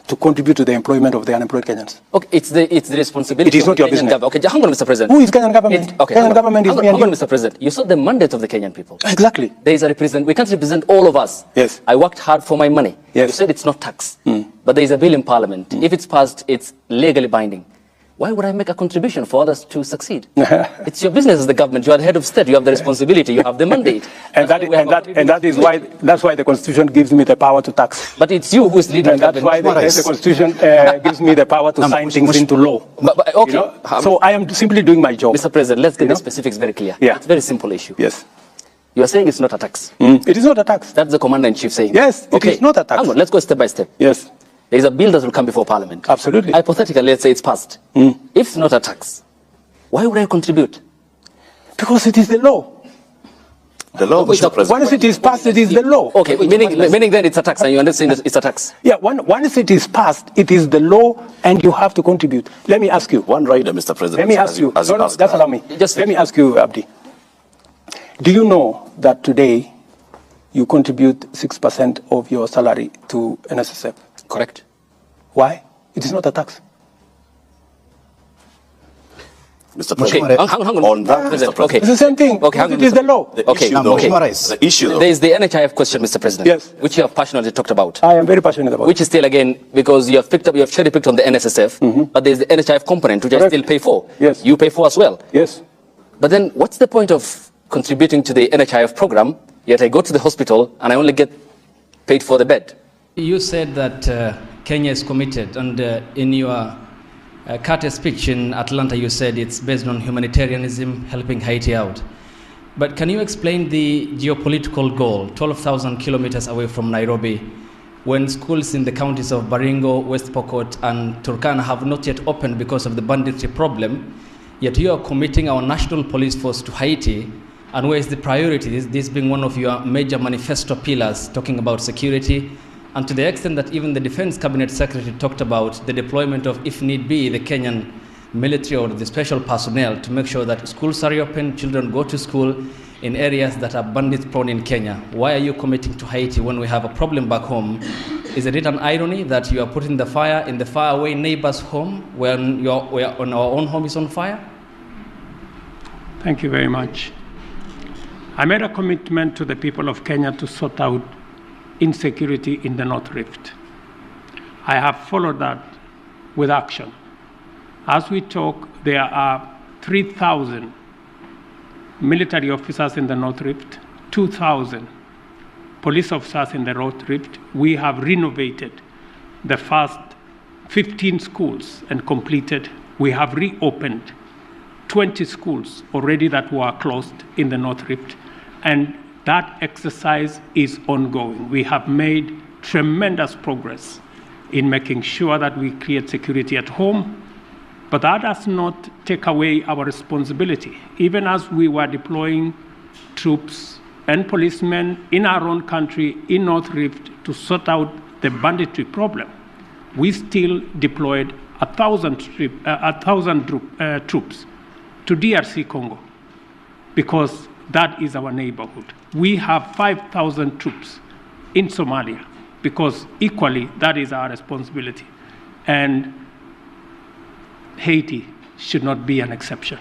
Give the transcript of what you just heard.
to contribute to the employment of the unemployed Kenyans. Okay, it's the responsibility. It is not your business. Okay, hang on, Mr. President. Who is Kenyan government? Kenyan government is me and you. Hang on, Mr. President. You saw the mandate of the Kenyan people. Exactly. There is a we can't represent all of us. Yes. I worked hard for my money. Yes. You said it's not tax. But there is a bill in Parliament. If it's passed, it's legally binding. Why would I make a contribution for others to succeed? It's your business as the government. You are the head of state. You have the responsibility. You have the mandate. That's why the Constitution gives me the power to tax. But it's you who is leading the government. That's why the Constitution gives me the power to sign things into law. But okay. You know? So I am simply doing my job. Mr. President, let's get the specifics very clear. Yeah. It's a very simple issue. Yes. You are saying it's not a tax. It is not a tax. That's the Commander-in-Chief saying. Yes, it is not a tax. Hang on, let's go step by step. Yes. There is a bill that will come before Parliament. Absolutely. Hypothetically, let's say it's passed. If it's not a tax, why would I contribute? Because it is the law. The law, Mr. President. Once it is passed, it is the law. Okay, meaning then it's a tax, and you understand that it's a tax. Yeah, once it is passed, it is the law, and you have to contribute. Let me ask you. One rider, Mr. President. Let me ask you. Just allow me. Let me ask you, Abdi. Do you know that today you contribute 6% of your salary to NSSF? Correct. Why? It is not a tax. Mr. President, hang on. On that, Mr. President. It's the same thing. Okay, it is the law. The issue, though. There is the NHIF question, Mr. President. Yes. Which you have passionately talked about. I am very passionate about. Which is still, again, because you have cherry picked on the NSSF, but there is the NHIF component, which I still pay for. Yes. You pay for as well. Yes. But then, what's the point of contributing to the NHIF program, yet I go to the hospital and I only get paid for the bed? You said that Kenya is committed, and in your Carter speech in Atlanta, you said it's based on humanitarianism, helping Haiti out. But can you explain the geopolitical goal, 12,000 kilometers away from Nairobi, when schools in the counties of Baringo, West Pokot, and Turkana have not yet opened because of the banditry problem, yet you are committing our national police force to Haiti, and where is the priority, this being one of your major manifesto pillars, talking about security, and to the extent that even the Defense Cabinet Secretary talked about the deployment of, if need be, the Kenyan military or the special personnel to make sure that schools are open, children go to school in areas that are bandit prone in Kenya. Why are you committing to Haiti when we have a problem back home? Is it an irony that you are putting the fire in the faraway neighbor's home when when our own home is on fire? Thank you very much. I made a commitment to the people of Kenya to sort out insecurity in the North Rift. I have followed that with action. As we talk, there are 3,000 military officers in the North Rift, 2,000 police officers in the North Rift. We have renovated the first 15 schools and completed. We have reopened 20 schools already that were closed in the North Rift, and that exercise is ongoing. We have made tremendous progress in making sure that we create security at home, but that does not take away our responsibility. Even as we were deploying troops and policemen in our own country, in North Rift, to sort out the banditry problem, we still deployed 1,000 troops to DRC Congo, because that is our neighborhood. We have 5,000 troops in Somalia, because equally that is our responsibility. And Haiti should not be an exception.